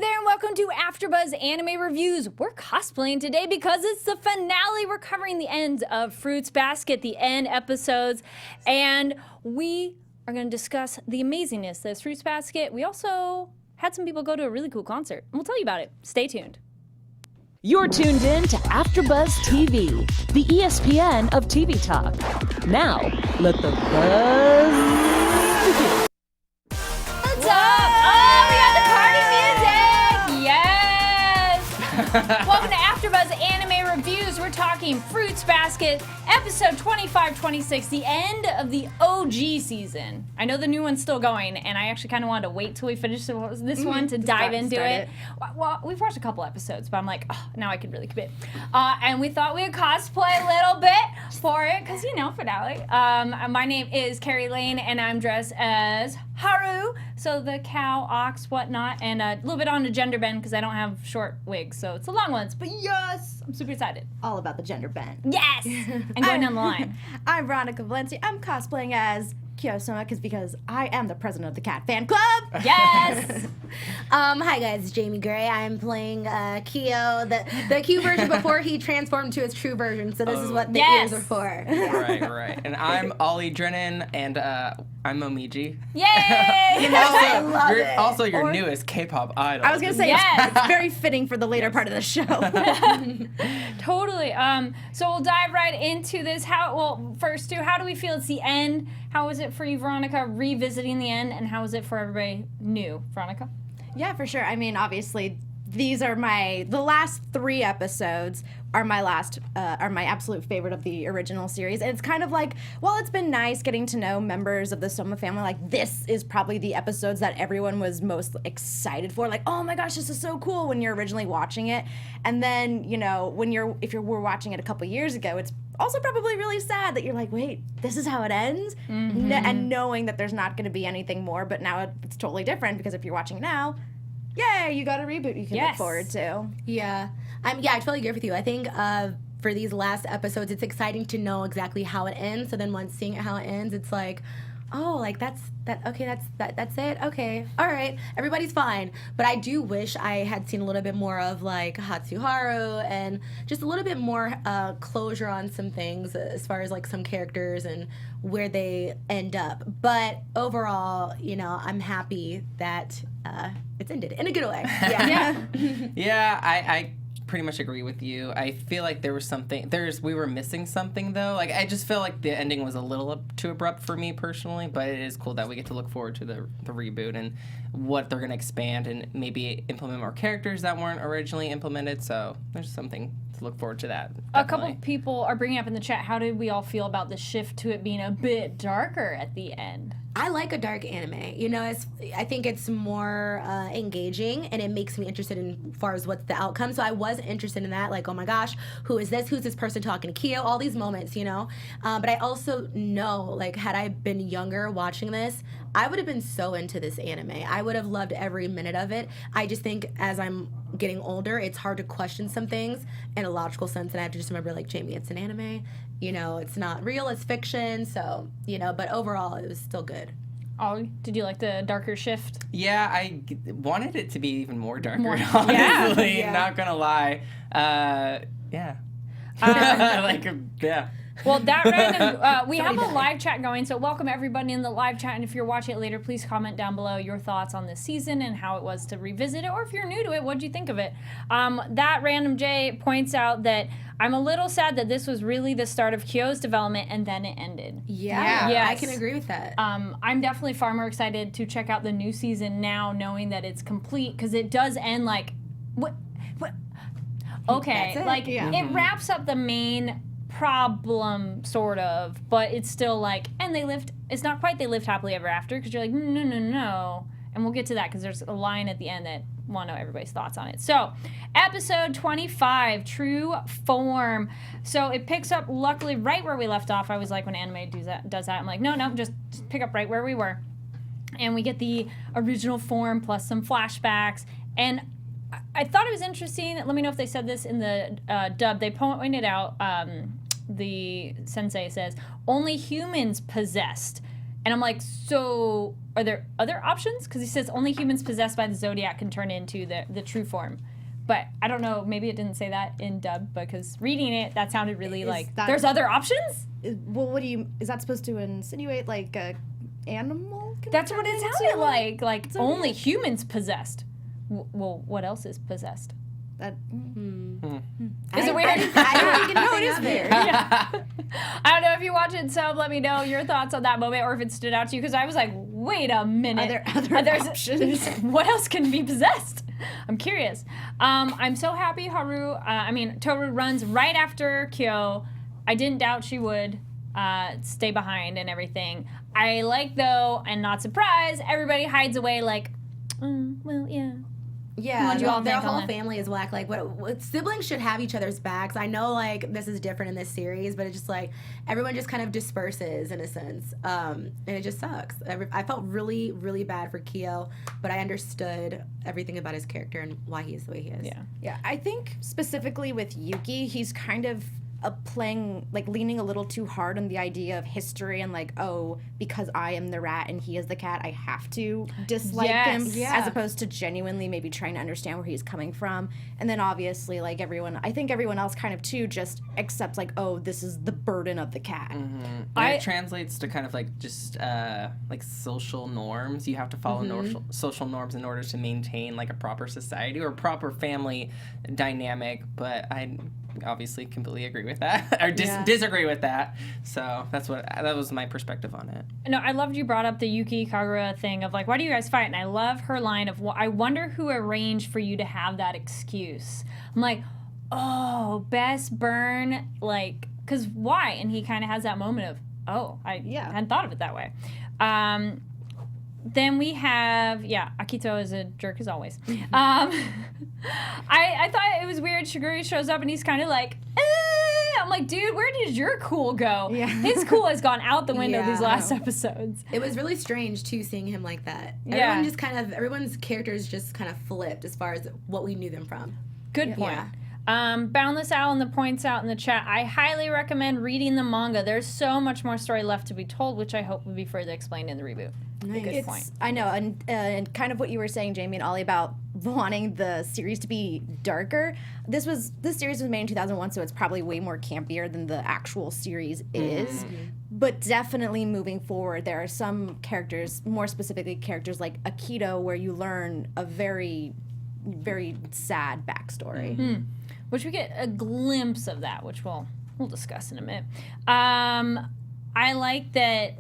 there, and welcome to AfterBuzz Anime Reviews. We're cosplaying today because it's the finale. We're covering the ends of Fruits Basket, the end episodes, and we are going to discuss the amazingness that's Fruits Basket. We also had some people go to a really cool concert, and we'll tell you about it. Stay tuned. You're tuned in to AfterBuzz TV, the ESPN of TV talk. Now, let the buzz begin. What's up? Oh, we got the party music! Yes! Welcome to AfterBuzz Anime Reviews. We're talking Fruits Basket, episode 25-26, the end of the OG season. I know the new one's still going, and I actually kind of wanted to wait till we finish this one to dive into it. Well, we've watched a couple episodes, but I'm like, oh, now I can really commit. And we thought we would cosplay a little bit for it, because, you know, finale. My name is Kari Lane, and I'm dressed as Haru, so the cow, ox, whatnot, and a little bit on the gender bend, because I don't have short wigs, so it's the long ones. But yes, I'm super excited. All about the gender bend. Yes! And going down the line. I'm Veronica Valencia. I'm cosplaying as Kyo-sama because I am the president of the Cat Fan Club. Yes! Hi guys, it's Jaimi Gray. I'm playing Kyo, the Q version before he transformed to his true version. So this is what the ears are for. Right. And I'm Ollie Drennan, and I'm Momiji. Yay! You know, I love You're it. also your newest K-pop idol. I was going to say, Yes. it's very fitting for the later part of the show. Totally. So we'll dive right into this. First, how do we feel it's the end? How was it for you, Veronica, revisiting the end, and how was it for everybody new? Veronica? Yeah, for sure. I mean, obviously, these are the last 3 episodes are my absolute favorite of the original series. And it's kind of like, well, it's been nice getting to know members of the Soma family. Like, this is probably the episodes that everyone was most excited for. Like, oh my gosh, this is so cool when you're originally watching it. And then, you know, if you were watching it a couple years ago, it's also probably really sad that you're like, wait, this is how it ends? Mm-hmm. And knowing that there's not going to be anything more, but now it's totally different because if you're watching it now, yay, you got a reboot you can look forward to. Yeah. I totally agree with you. I think for these last episodes, it's exciting to know exactly how it ends. So then once seeing it how it ends, it's like, oh, like that's it. Okay, all right, everybody's fine. But I do wish I had seen a little bit more of like Hatsuharu and just a little bit more closure on some things as far as like some characters and where they end up. But overall, you know, I'm happy that it's ended in a good way. Yeah, I pretty much agree with you. I feel like there was something. We were missing something though. Like I just feel like the ending was a little too abrupt for me personally. But it is cool that we get to look forward to the reboot and what they're gonna expand and maybe implement more characters that weren't originally implemented. So there's something to look forward to that. Definitely. A couple people are bringing up in the chat, how did we all feel about the shift to it being a bit darker at the end? I like a dark anime. You know, I think it's more engaging, and it makes me interested in far as what's the outcome. So I was interested in that, like, oh my gosh, who is this? Who's this person talking to Kyo? All these moments, you know. But I also know, like, had I been younger watching this, I would have been so into this anime. I would have loved every minute of it. I just think as I'm getting older, it's hard to question some things in a logical sense, and I have to just remember, like, Jaimi, it's an anime. You know, it's not real, it's fiction, so, you know, but overall, it was still good. Ollie, did you like the darker shift? Yeah, I wanted it to be even more darker, Yeah. honestly. Yeah. Not gonna lie. Yeah. Yeah. Well, that random, we have a live chat going, so welcome everybody in the live chat, and if you're watching it later, please comment down below your thoughts on this season and how it was to revisit it, or if you're new to it, what'd you think of it? That random J points out that I'm a little sad that this was really the start of Kyo's development, and then it ended. Yeah, Yes. I can agree with that. I'm definitely far more excited to check out the new season now, knowing that it's complete, because it does end like, what? Okay, That's it. like, Yeah. it wraps up the main problem, sort of, but it's still like, and it's not quite they lived happily ever after, because you're like, no, and we'll get to that, because there's a line at the end that I want to know everybody's thoughts on it. So, episode 25, True Form. So it picks up, luckily, right where we left off. I was like, when anime does that, I'm like, no, just pick up right where we were. And we get the original form plus some flashbacks, and I thought it was interesting. Let me know if they said this in the dub. They pointed out, the sensei says, only humans possessed And I'm like, so are there other options? Because he says only humans possessed by the Zodiac can turn into the true form. But I don't know, maybe it didn't say that in dub, because reading it, that sounded really there's other options? Well, is that supposed to insinuate like a animal? That's what it sounded like. Like, only humans possessed. Well, what else is possessed? That, Is it weird? I don't even know. It is weird. Yeah. I don't know if you watch it, so let me know your thoughts on that moment, or if it stood out to you, because I was like, wait a minute. Are there other options? What else can be possessed? I'm curious. I'm so happy Tohru runs right after Kyo. I didn't doubt she would stay behind and everything. I like, though, and not surprised, everybody hides away like, well, yeah. Yeah, What'd you all their think on whole that? family is whack. Like, what siblings should have each other's backs. I know, like, this is different in this series, but it's just like everyone just kind of disperses in a sense, and it just sucks. I felt really, really bad for Kyo, but I understood everything about his character and why he is the way he is. Yeah, I think specifically with Yuki, he's kind of leaning a little too hard on the idea of history and like, oh, because I am the rat and he is the cat, I have to dislike him, as opposed to genuinely maybe trying to understand where he's coming from. And then obviously, like, I think everyone else kind of too just accepts like, oh, this is the burden of the cat. It translates to kind of like just like social norms. You have to follow social norms in order to maintain like a proper society or a proper family dynamic. But I obviously completely agree with that or disagree with that. So that was my perspective on it. No, I loved you brought up the Yuki Kagura thing of like, why do you guys fight? And I love her line of, well, I wonder who arranged for you to have that excuse. I'm like, oh, best burn, like, because why? And he kind of has that moment of, oh, I hadn't thought of it that way. Then we have, Akito is a jerk as always. I thought it was weird. Shigure shows up and he's kind of like, I'm like, dude, where did your cool go? Yeah. His cool has gone out the window these last episodes. It was really strange, too, seeing him like that. Everyone's characters just kind of flipped as far as what we knew them from. Good point. Boundless Owl in the points out in the chat, I highly recommend reading the manga. There's so much more story left to be told, which I hope will be further explained in the reboot. Nice. Good point. I know, and kind of what you were saying, Jaimi and Ollie, about wanting the series to be darker. This series was made in 2001, so it's probably way more campier than the actual series is. But definitely moving forward, there are some characters, more specifically characters like Akito, where you learn a very, very sad backstory. Which we get a glimpse of that, which we'll discuss in a minute. I like that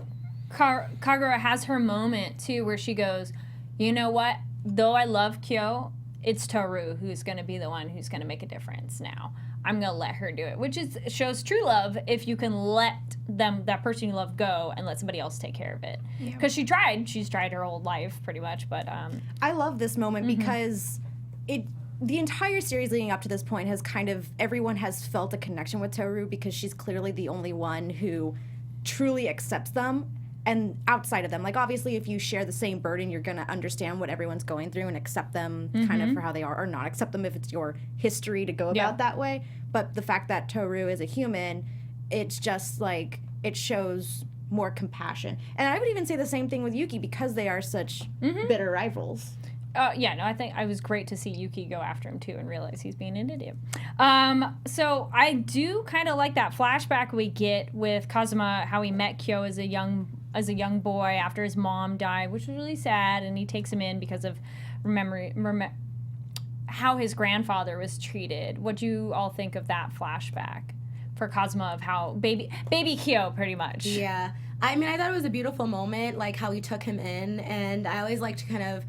Kagura has her moment, too, where she goes, you know what? Though I love Kyo, it's Tohru who's going to be the one who's going to make a difference now. I'm going to let her do it, which shows true love if you can let that person you love go and let somebody else take care of it. Because she's tried her whole life pretty much, but... I love this moment because the entire series leading up to this point has everyone has felt a connection with Tohru because she's clearly the only one who truly accepts them. And outside of them, like, obviously, if you share the same burden, you're going to understand what everyone's going through and accept them kind of for how they are, or not accept them if it's your history to go about that way. But the fact that Tohru is a human, it's just, like, it shows more compassion. And I would even say the same thing with Yuki because they are such bitter rivals. I think it was great to see Yuki go after him, too, and realize he's being an idiot. So I do kind of like that flashback we get with Kazuma, how he met Kyo as a young boy after his mom died, which was really sad, and he takes him in because of how his grandfather was treated. What do you all think of that flashback for Kazuma of how baby Kyo, pretty much? Yeah. I mean, I thought it was a beautiful moment, like how he took him in, and I always like to kind of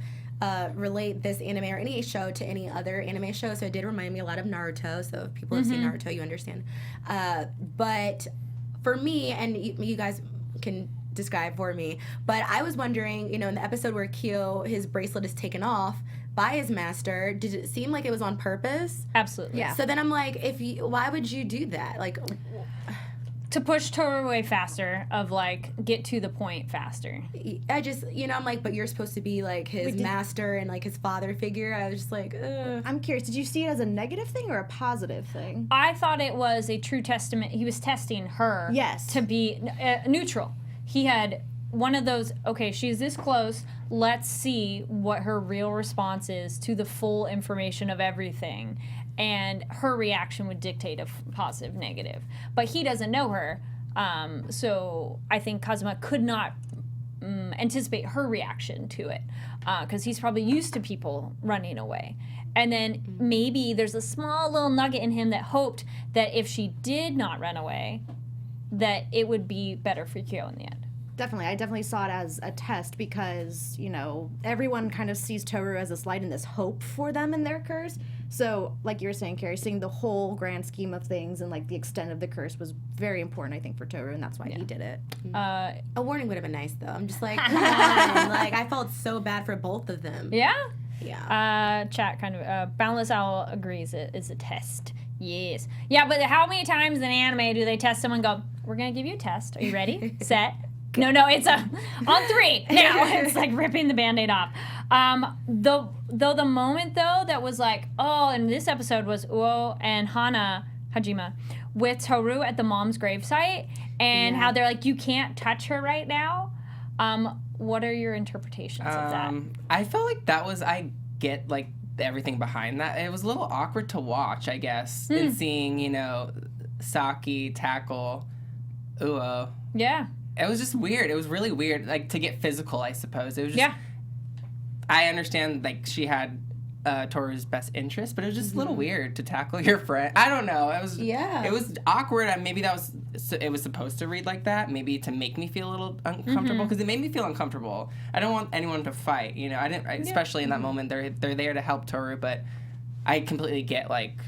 relate this anime or any show to any other anime show, so it did remind me a lot of Naruto, so if people have seen Naruto, you understand. But for me, and you guys can describe for me, but I was wondering, in the episode where Kyo, his bracelet is taken off by his master, did it seem like it was on purpose? Absolutely. Yeah. So then I'm like, why would you do that? Like... To push Tohru away faster, of like, get to the point faster. I just, I'm like, but you're supposed to be like his master and like his father figure. I was just like, ugh. I'm curious, did you see it as a negative thing or a positive thing? I thought it was a true testament. He was testing her to be neutral. He had one of those, okay, she's this close, let's see what her real response is to the full information of everything. And her reaction would dictate a positive, negative. But he doesn't know her. So I think Kazuma could not anticipate her reaction to it. Because he's probably used to people running away. And then maybe there's a small little nugget in him that hoped that if she did not run away, that it would be better for Kyo in the end. Definitely. I definitely saw it as a test because, you know, everyone kind of sees Tohru as this light and this hope for them in their curse. So, like you were saying, Carrie, seeing the whole grand scheme of things and, like, the extent of the curse was very important, I think, for Tohru, and that's why he did it. A warning would have been nice, though. I'm just like, come on. Like, I felt so bad for both of them. Yeah? Yeah. Chat kind of, Boundless Owl agrees it is a test. Yes. Yeah, but how many times in anime do they test someone and go, we're going to give you a test. Are you ready? Set. No, it's on 3. Now it's like ripping the Band-Aid off. Though the moment though that was like, oh, and this episode was Uo and Hajime with Tohru at the mom's gravesite, and how they're like, you can't touch her right now. What are your interpretations of that? I felt like that was, I get like everything behind that. It was a little awkward to watch, I guess, in seeing, you know, Saki tackle Uo. Yeah. It was just weird. It was really weird, like, to get physical, I suppose. It was just, I understand, like, she had Toru's best interest, but it was just a little weird to tackle your friend. I don't know. It was it was awkward. Maybe it was supposed to read like that, maybe to make me feel a little uncomfortable, because it made me feel uncomfortable. I don't want anyone to fight, you know. Especially in that moment. They're there to help Tohru, but I completely get, like,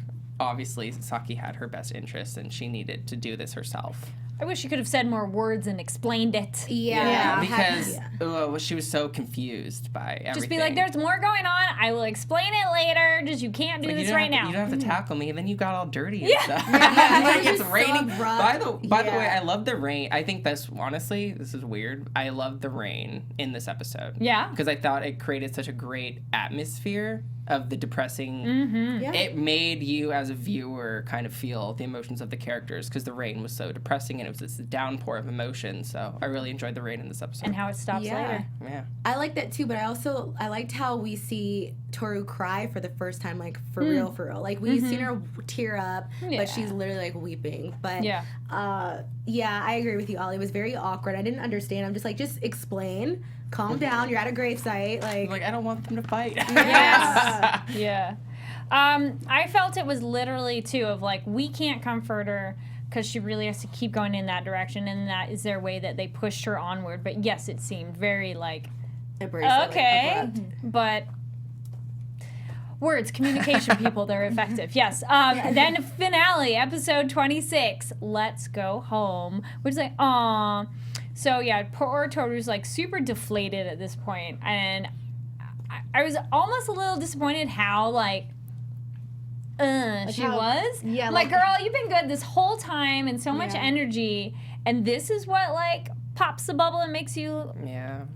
obviously Saki had her best interest and she needed to do this herself. I wish you could have said more words and explained it. Yeah, because she was so confused by everything. Just be like, there's more going on. I will explain it later. Just you can't do this right now. You don't have to tackle me, and then you got all dirty and stuff. Like, it's raining. By the way, I love the rain. I think this is weird. I love the rain in this episode. Yeah. Because I thought it created such a great atmosphere of the depressing. It made you as a viewer kind of feel the emotions of the characters, because the rain was so depressing and it was this downpour of emotion. So I really enjoyed the rain in this episode. And how it stops later. Yeah. I like that too, but I liked how we see Tohru cry for the first time, like, for real. Like, we've seen her tear up, but she's literally, like, weeping. But I agree with you, Ollie. It was very awkward. I didn't understand. I'm just like, just explain. Calm down. You're at a gravesite. Like, I don't want them to fight. Yeah. I felt it was literally too of like, we can't comfort her because she really has to keep going in that direction, and that is their way that they pushed her onward. But yes, it seemed very like abrasive, okay, but words, communication, people, they're effective. Yes. Then finale, episode 26. Let's go home. Which is like, aw. So yeah, poor Tohru's like super deflated at this point, and I was almost a little disappointed how like she was. Yeah, like, girl, you've been good this whole time and so much energy, and this is what like pops the bubble and makes you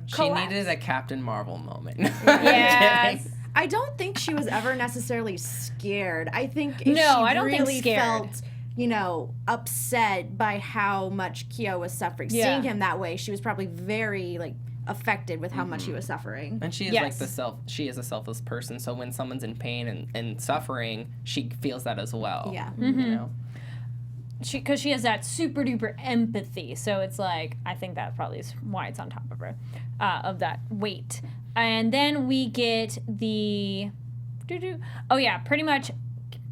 She needed a Captain Marvel moment. Yes. I don't think she was ever necessarily scared. I think I don't really think scared. Felt, you know, upset by how much Kyo was suffering. Seeing him that way, she was probably very like affected with how much he was suffering. And she is like she is a selfless person, so when someone's in pain and suffering, she feels that as well. Yeah. You know? Because she has that super duper empathy, so it's like, I think that probably is why it's on top of her, of that weight. And then we get the pretty much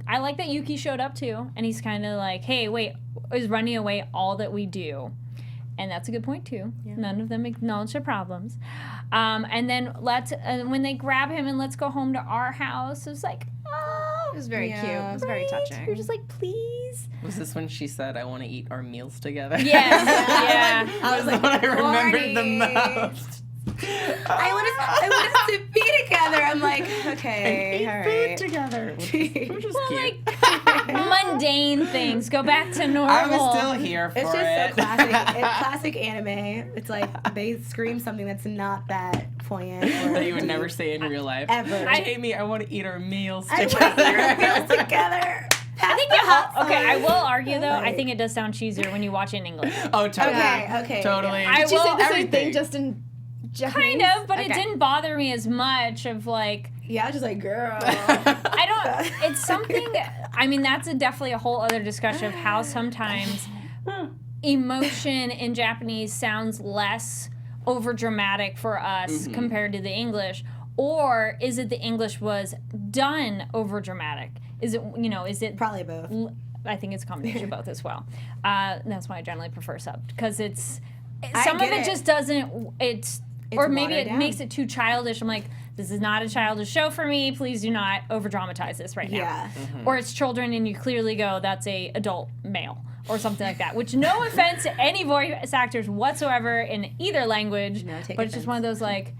I like that Yuki showed up too, and he's kind of like, hey, wait, is running away all that we do? And that's a good point too. Yeah. None of them acknowledge their problems. And then when they grab him and let's go home to our house, it was like, oh. It was very cute. It was very touching. You're just like, please. Was this when she said, I want to eat our meals together? Yes. Yeah. I was like, what I remembered the most. I want us to be together. I'm like, okay, and eat food together. Which is cute. Like, mundane things. Go back to normal. I was still here for it. It's just so classic. It's classic anime. It's like they scream something that's not that poignant. That you would never say in real life. Ever. Jaimi, I want to eat our meals together. together. I want to eat our meals together. I think I will argue though. I think it does sound cheesier when you watch it in English. Oh, totally. Okay. Totally. I Did you say will the same everything. thing just in Japanese? kind of, but it didn't bother me as much. Of like, Yeah, I was just like, girl. I don't. It's something. I mean, that's definitely a whole other discussion of how sometimes emotion in Japanese sounds less over dramatic for us compared to the English, or is it the English was done over dramatic? Is it Is it Probably both. I think it's a combination of both as well. That's why I generally prefer sub because I some of get it it. just doesn't. Or maybe watered it down. makes it too childish. I'm like, this is not a childish show for me. Please do not over dramatize this right now. Yeah. Or it's children, and you clearly go, that's a adult male or something like that. Which, no offense to any voice actors whatsoever in either language, No, take but it's just one of those like.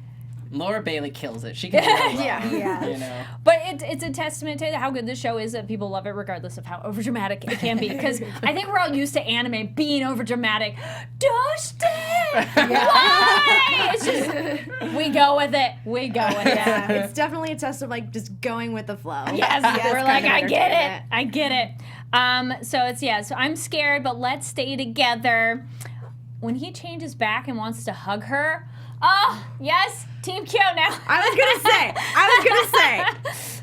Laura Bailey kills it. She can do it well, Yeah. You know. But it's a testament to how good this show is that people love it regardless of how overdramatic it can be. Because I think we're all used to anime being overdramatic. Why? It's just, we go with it. We go with it. It's definitely a test of like just going with the flow. Yes, we're kind like, of I get understand it. I get it. So I'm scared, but let's stay together. When he changes back and wants to hug her, oh, yes, Team Kyo now. I was gonna say,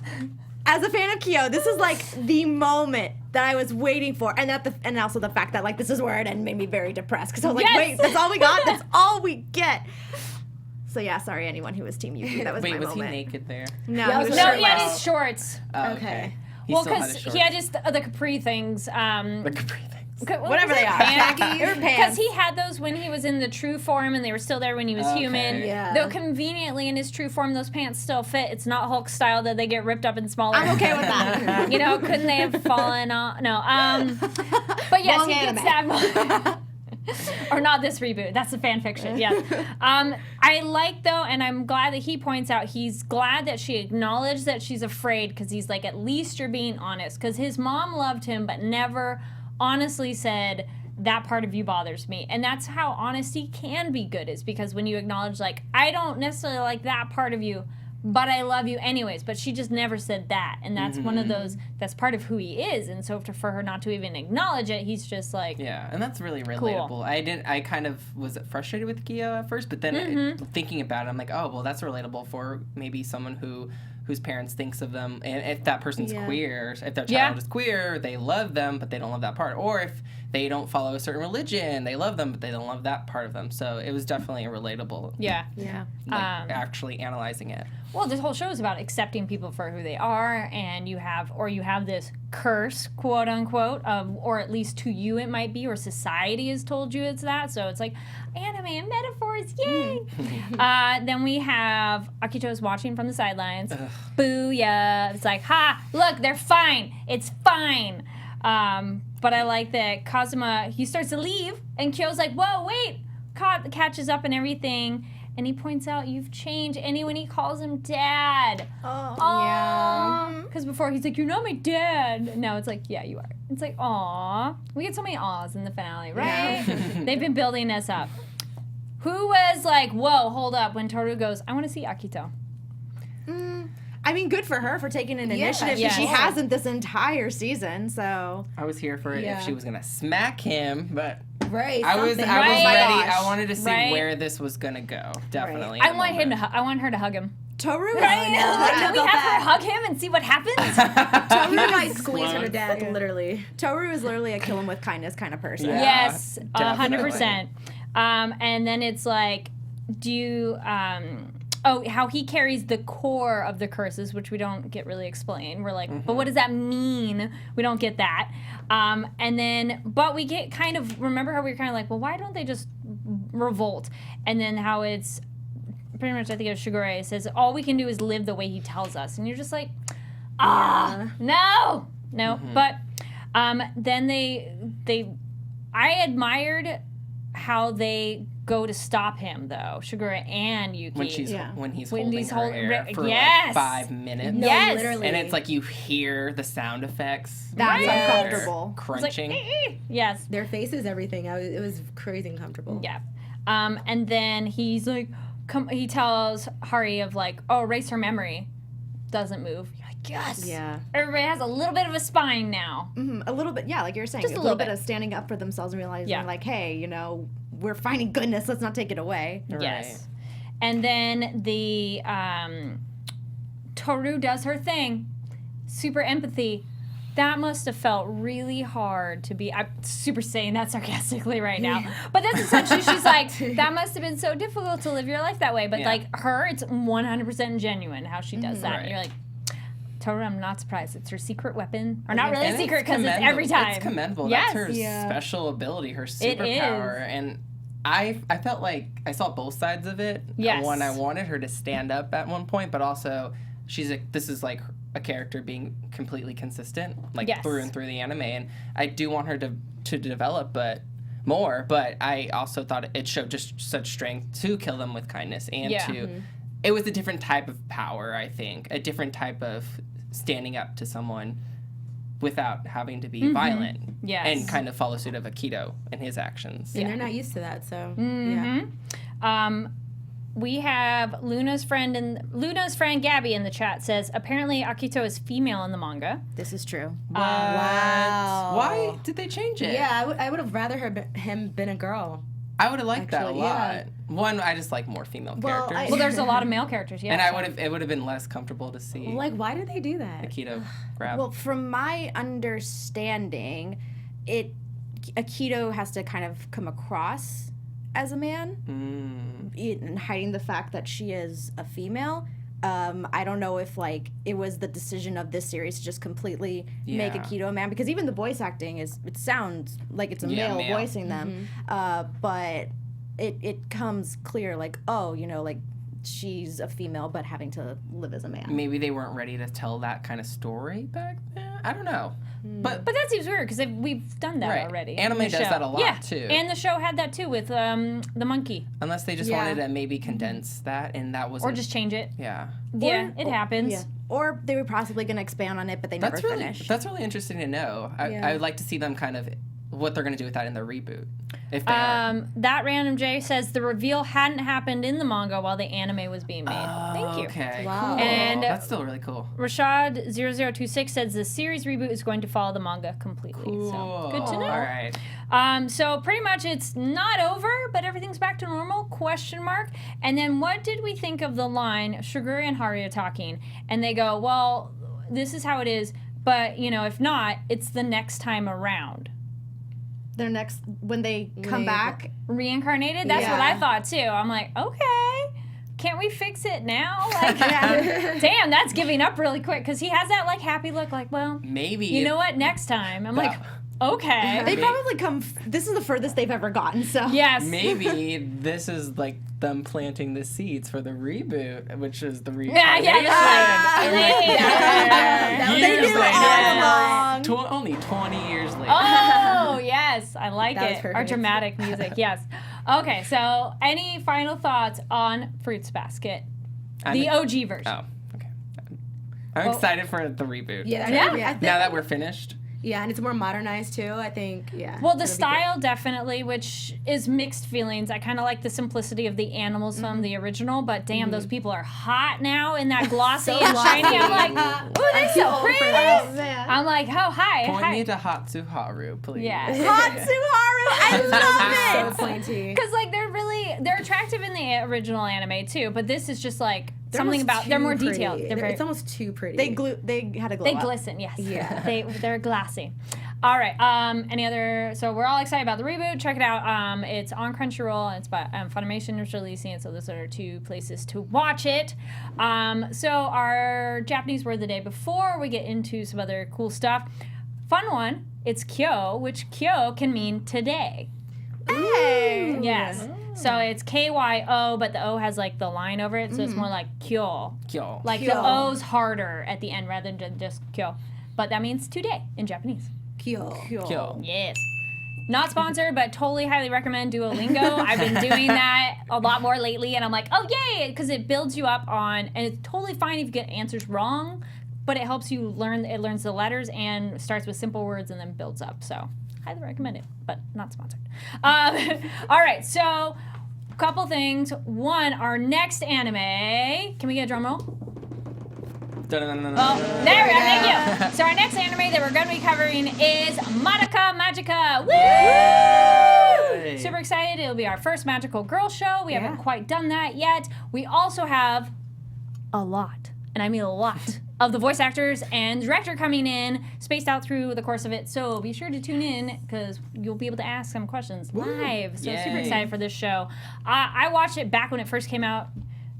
as a fan of Kyo, this is like the moment that I was waiting for, and also the fact that like this is where it made me very depressed because I was like, Yes. wait, that's all we got, that's all we get. So yeah, sorry anyone who was Team Yuki, that was Wait, my was moment. he naked there? No, Yeah, he was No, shirtless. he had his shorts. Oh, Okay. He Well, still had because his he had shorts. just the capri things. The capri things. Whatever they are. Baggy. Or Because pants. he had those when he was in the true form, and they were still there when he was Okay. human. Yeah. Though conveniently in his true form, those pants still fit. It's not Hulk style that they get ripped up and smaller. I'm okay with that. Couldn't they have fallen on? No. But yes, Wrong he gets that. Or not this reboot. That's a fan fiction. Yes. I like though, and I'm glad that he points out he's glad that she acknowledged that she's afraid because he's like, at least you're being honest. Because his mom loved him, but never honestly said, that part of you bothers me. And that's how honesty can be good, is because when you acknowledge, like, I don't necessarily like that part of you, but I love you anyways. But she just never said that. And that's one of those, that's part of who he is. And so for her not to even acknowledge it, he's just like, Yeah, and that's really relatable. I kind of was frustrated with Kyo at first, but then thinking about it, I'm like, oh, well, that's relatable for maybe someone whose parents thinks of them, and if that person's queer, if their child is queer, they love them, but they don't love that part. Or if they don't follow a certain religion, they love them, but they don't love that part of them. So it was definitely relatable. yeah. Like, actually analyzing it. Well, this whole show is about accepting people for who they are, and you have this curse, quote unquote, or at least to you it might be, or society has told you it's that. So it's like anime and metaphors, yay! Then we have Akito's watching from the sidelines. Booyah! It's like, ha! Look, they're fine. It's fine. But I like that Kazuma, he starts to leave, and Kyo's like, whoa, wait! Catches up and everything. And he points out, you've changed. And when he calls him dad. Yeah. Because before he's like, you're not my dad. Now it's like, yeah, you are. It's like, aw. We get so many awes in the finale, right? They've been building us up. Who was like, whoa, hold up, when Tohru goes, I want to see Akito. I mean, good for her for taking an initiative. yes. She hasn't this entire season, so I was here for it Yeah. if she was gonna smack him, but Right. I was something. Right. ready. gosh. I wanted to see Right. where this was gonna go. Definitely. I want him to. I want her to hug him. Tohru is Can we have her hug him and see what happens? Tohru might squeeze her to death, literally. Tohru is literally a kill him with kindness kind of person. Yeah. Yes, definitely. 100%. And then it's like, do you, how he carries the core of the curses, which we don't get really explained. We're like, but what does that mean? We don't get that. And then, but we get kind of, remember how we were kind of like, well, why don't they just revolt? And then how it's pretty much, I think it was Shigure, says, all we can do is live the way he tells us. And you're just like, no. But then I admired how they go to stop him, though, Shigure and Yuki. when he's When holding he's her holding- hair for yes. like 5 minutes. No, Yes. literally. And it's like you hear the sound effects. That's Right. uncomfortable. It's like, Crunching. yes. Their faces, everything. It was crazy uncomfortable. Yeah. And then he's like, he tells Hari of like, oh, erase her memory. Doesn't move. You're like, yes. Yeah. Everybody has a little bit of a spine now. A little bit, yeah, like you were saying, Just a a little little bit bit. of standing up for themselves and realizing, Yeah. like, hey, you know, we're finding goodness. Let's not take it away. Yes. And then the Tohru does her thing. Super empathy. That must have felt really hard to be. I'm super saying that sarcastically right now. But that's essentially, she's like, that must have been so difficult to live your life that way. But like her, it's 100% genuine how she does that. And you're like, Tohru, I'm not surprised. It's her secret weapon. Or not really a And secret because it's every time. It's commendable. Yes. That's her special ability, her It superpower. is. And I felt like I saw both sides of it. Yes. One, I wanted her to stand up at one point, but also this is like a character being completely consistent, like through and through the anime. And I do want her to develop, but I also thought it showed just such strength to kill them with kindness and it was a different type of power, I think, a different type of standing up to someone without having to be violent. Yes. And kind of follow suit of Akito and his actions. And they're not used to that, so We have Luna's friend Gabby in the chat says apparently Akito is female in the manga. This is true. Wow. Why did they change it? Yeah, I would have rather him been a girl. I would have liked that a Actually, lot. yeah. One, I just like more female characters. Well, there's a lot of male characters, yeah. And it would have been less comfortable to see Like, why did they do that? Akito grab. Well, from my understanding, Akito has to kind of come across as a man, and hiding the fact that she is a female. I don't know if like it was the decision of this series to just completely make Akito a man, because even the voice acting it sounds like it's a male voicing them, but it comes clear like, oh, you know, like she's a female but having to live as a man. Maybe they weren't ready to tell that kind of story back then. I don't know. But that seems weird because we've done that already. Anime in the does show. that a lot too. And the show had that too with the monkey. Unless they just wanted to maybe condense that, and that was Or just change it. Yeah. Yeah, it happens. Yeah. Or they were possibly going to expand on it, but they never finished. That's really interesting to know. I would like to see them kind of what they're going to do with that in the reboot. If they are. That random J says the reveal hadn't happened in the manga while the anime was being made. Thank you. Okay. Wow. Cool. And that's still really cool. Rashad0026 says the series reboot is going to follow the manga completely. Cool. So good to know. All right. So pretty much it's not over, but everything's back to normal, question mark. And then what did we think of the line, Shigure and Hari are talking, and they go, well, this is how it is, but, you know, if not, it's the next time around. Their next, when they come back. Reincarnated? That's what I thought, too. I'm like, okay. Can't we fix it now? Like, damn, that's giving up really quick, because he has that, like, happy look, like, well, maybe. you know what, next time. I'm like, okay. They probably this is the furthest they've ever gotten, so. Yes. Maybe this is like them planting the seeds for the reboot, which is the reboot. They knew all along. Only 20 years later. Oh, yes. I like That was it. Our perfect. dramatic music, yes. Okay, so any final thoughts on Fruits Basket? The OG version. Oh, okay. I'm excited for the reboot. Yeah. Now that we're finished. Yeah, and it's more modernized too, I think. Yeah. Well, the it'll be style definitely, which is mixed feelings. I kind of like the simplicity of the animals from the original, but damn, those people are hot now in that glossy and shiny. I'm like, ooh, they're so pretty. I'm like, oh, hi. Point me to Hatsuharu, please. Yeah. Hatsuharu, I love so pointy. Because, like, they're attractive in the original anime, too, but this is just, like, something about, they're more pretty. detailed. It's almost too pretty. They had a glow They up. glisten, yes. Yeah. They're glassy. All right. So we're all excited about the reboot. Check it out. It's on Crunchyroll. And it's by Funimation is releasing it. So those are 2 places to watch it. So our Japanese word of the day before we get into some other cool stuff. Fun one. It's Kyo, which Kyo can mean today. Hey. Yes. So it's Kyo, but the O has like the line over it, so it's more like Kyo. Kyo. Like the O's harder at the end rather than just Kyo. But that means today in Japanese. Kyo. Yes. Not sponsored, but totally highly recommend Duolingo. I've been doing that a lot more lately, and I'm like, oh, yay, because it builds you up on, and it's totally fine if you get answers wrong, but it helps you learn, it learns the letters and starts with simple words and then builds up. So highly recommend it, but not sponsored. All right, so a couple things. One, our next anime, can we get a drum roll? Oh, there we go. Thank you. So our next anime that we're going to be covering is Madoka Magica. Woo! Yay! Super excited. It'll be our first magical girl show. We haven't quite done that yet. We also have a lot, and I mean a lot, of the voice actors and director coming in, spaced out through the course of it. So be sure to tune in because you'll be able to ask some questions live. So super excited for this show. I watched it back when it first came out.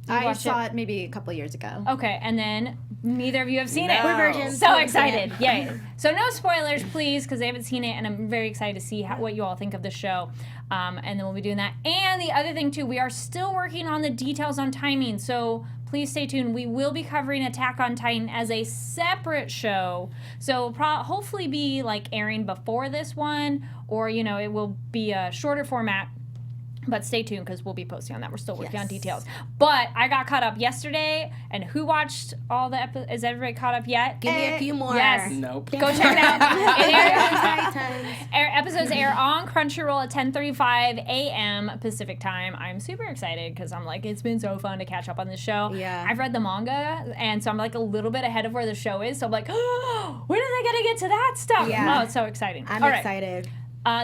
I saw it maybe a couple years ago. Okay, and then neither of you have seen it. We're virgins. So excited. Yay. So no spoilers, please, because they haven't seen it, and I'm very excited to see what you all think of the show. And then we'll be doing that. And the other thing, too, we are still working on the details on timing, so please stay tuned. We will be covering Attack on Titan as a separate show. So hopefully be, like, airing before this one, or, you know, it will be a shorter format. But stay tuned because we'll be posting on that. We're still working on details. But I got caught up yesterday. And who watched all the episodes? Is everybody caught up yet? Give me a few more. Yes. Nope. Go check it out. Titans. Episodes air on Crunchyroll at 10:35 a.m. Pacific time. I'm super excited because I'm like, it's been so fun to catch up on this show. Yeah. I've read the manga, and so I'm like a little bit ahead of where the show is. So I'm like, oh, when are they going to get to that stuff? Yeah. Oh, it's so exciting. I'm All right. excited.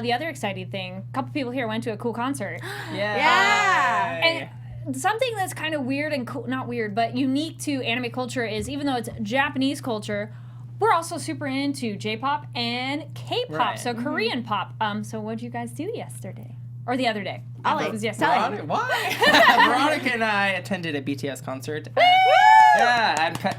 The other exciting thing, a couple people here went to a cool concert. Yeah. And something that's kind of weird and cool, not weird, but unique to anime culture is even though it's Japanese culture, we're also super into J-pop and K-pop, Right. so Korean pop. So what did you guys do yesterday? Or the other day? Ollie, It was yesterday. Why? Veronica and I attended a BTS concert.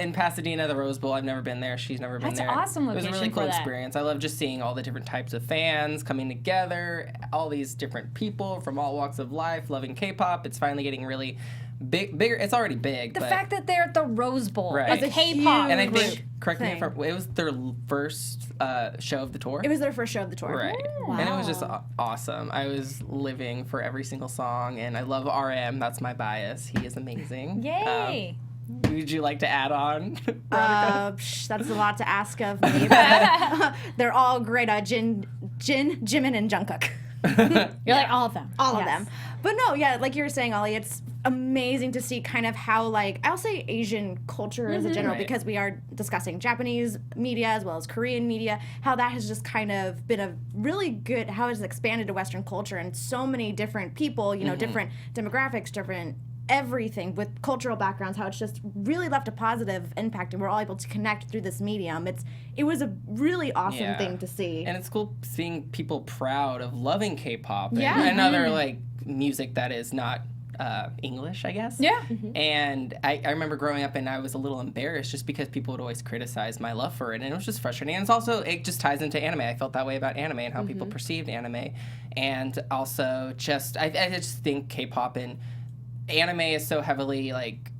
In Pasadena, the Rose Bowl. I've never been there. She's never been That's there. an awesome It was a really location cool for that. experience. I love just seeing all the different types of fans coming together, all these different people from all walks of life loving K-pop. It's finally getting really bigger. It's already big. The but fact that they're at the Rose Bowl, Right. as K-pop. and I think, correct me thing. if I'm, it was their first show of the tour. It was their first show of the tour. Right. And it was just awesome. I was living for every single song, and I love RM. That's my bias. He is amazing. Yay. Would you like to add on, Veronica? That's a lot to ask of me. But they're all great. Jin, Jimin, and Jungkook. You're like all of them. All of them. But no, yeah, like you were saying, Ollie, it's amazing to see kind of how, like, I'll say Asian culture as a general, Right. because we are discussing Japanese media as well as Korean media, how that has just kind of been a really good, how it's expanded to Western culture and so many different people, you know, different demographics, different everything with cultural backgrounds, how it's just really left a positive impact and we're all able to connect through this medium. It was a really awesome thing to see. And it's cool seeing people proud of loving K-pop Yeah. and other like music that is not English, I guess. Yeah. And I remember growing up and I was a little embarrassed just because people would always criticize my love for it, and it was just frustrating. And it's also, it just ties into anime. I felt that way about anime and how people perceived anime. And also just, I just think K-pop and anime is so heavily like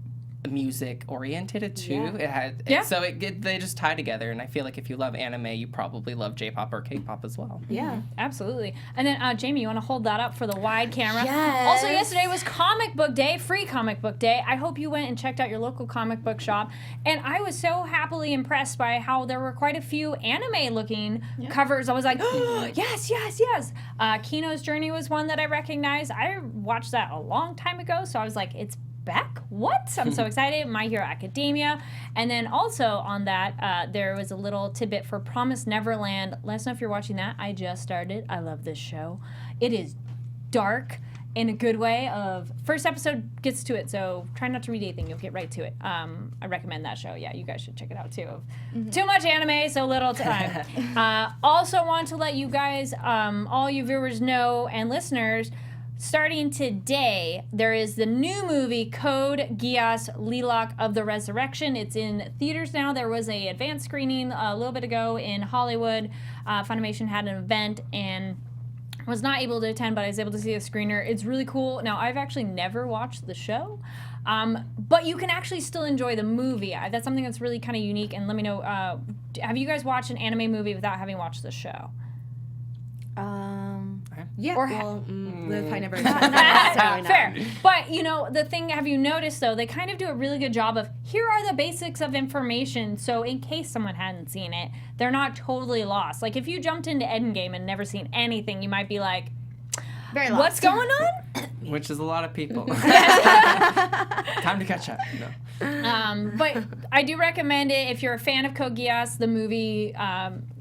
music oriented too. It had so they just tie together, and I feel like if you love anime, you probably love J-pop or K-pop as well. Yeah. Absolutely. And then, Jaimi, you want to hold that up for the wide camera? Yes. Also, yesterday was Comic Book Day, free Comic Book Day. I hope you went and checked out your local comic book shop. And I was so happily impressed by how there were quite a few anime-looking covers. I was like, oh, yes, yes, yes. Kino's Journey was one that I recognized. I watched that a long time ago, so I was like, it's back? What? I'm so excited. My Hero Academia. And then also on that, there was a little tidbit for Promised Neverland. Let us know if you're watching that. I just started. I love this show. It is dark in a good way. First episode gets to it, so try not to read anything. You'll get right to it. I recommend that show. Yeah, you guys should check it out too. Too much anime, so little time. Also want to let you guys, all you viewers know and listeners, starting today, there is the new movie, Code Geass, Lelouch of the Resurrection. It's in theaters now. There was a advanced screening a little bit ago in Hollywood. Funimation had an event and was not able to attend, but I was able to see a screener. It's really cool. Now, I've actually never watched the show, but you can actually still enjoy the movie. That's something that's really kind of unique, and let me know, have you guys watched an anime movie without having watched the show? Yeah. Or Liv, I never. Fair. But, you know, the thing, have you noticed, though, they kind of do a really good job of, here are the basics of information, so in case someone hadn't seen it, they're not totally lost. Like, if you jumped into Endgame and never seen anything, you might be like, Very lost. what's going on? Which is a lot of people. Time to catch up. No. But I do recommend it if you're a fan of Code Geass. The movie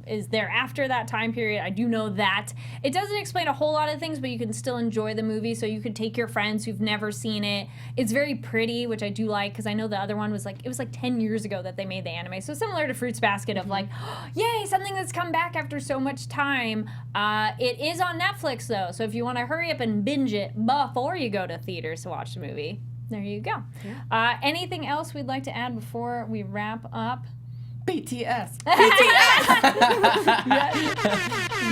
is there after that time period. I do know that. It doesn't explain a whole lot of things, but you can still enjoy the movie, so you could take your friends who've never seen it. It's very pretty, which I do like, because I know the other one was it was 10 years ago that they made the anime. So similar to Fruits Basket of yay, something that's come back after so much time. It is on Netflix, though, so if you want to hurry up and binge it before you go to theaters to watch the movie, there you go. Yeah. Anything else we'd like to add before we wrap up? BTS.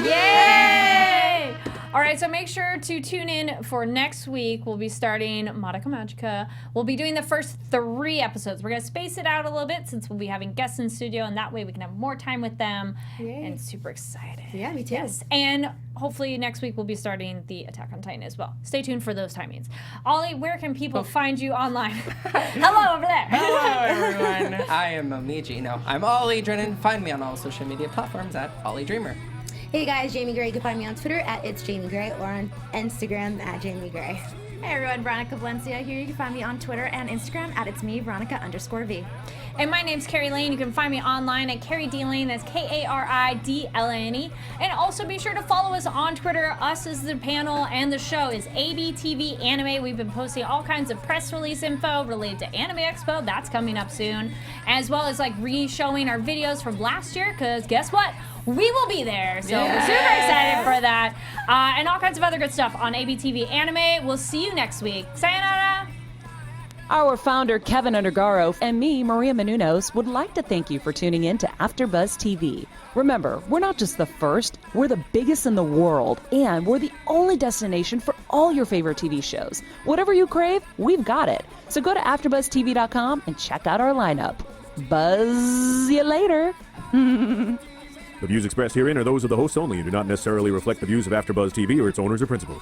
Yay! All right, so make sure to tune in for next week. We'll be starting Madoka Magica. We'll be doing the first 3 episodes. We're going to space it out a little bit since we'll be having guests in studio, and that way we can have more time with them. Yay. And super excited. Yeah, me too. Yes, and hopefully next week we'll be starting the Attack on Titan as well. Stay tuned for those timings. Ollie, where can people find you online? Hello over there. Hello, everyone. I am Momiji. No, I'm Ollie Drennan. Find me on all social media platforms at Ollie Dreamer. Hey guys, Jaimi Gray. You can find me on Twitter at It's Jaimi Gray or on Instagram at Jaimi Gray. Hey everyone, Veronica Valencia here. You can find me on Twitter and Instagram at It's Me, Veronica_V. And my name's Kari Lane. You can find me online at Kari D Lane. That's KARIDLANE. And also be sure to follow us on Twitter. Us as the panel, and the show is ABTVanime. We've been posting all kinds of press release info related to Anime Expo. That's coming up soon. As well as re-showing our videos from last year, because guess what? We will be there. So we're super excited for that. And all kinds of other good stuff on ABTVanime. We'll see you next week. Sayonara! Our founder, Kevin Undergaro, and me, Maria Menounos, would like to thank you for tuning in to AfterBuzz TV. Remember, we're not just the first, we're the biggest in the world, and we're the only destination for all your favorite TV shows. Whatever you crave, we've got it. So go to AfterBuzzTV.com and check out our lineup. Buzz you later. The views expressed herein are those of the hosts only and do not necessarily reflect the views of AfterBuzz TV or its owners or principals.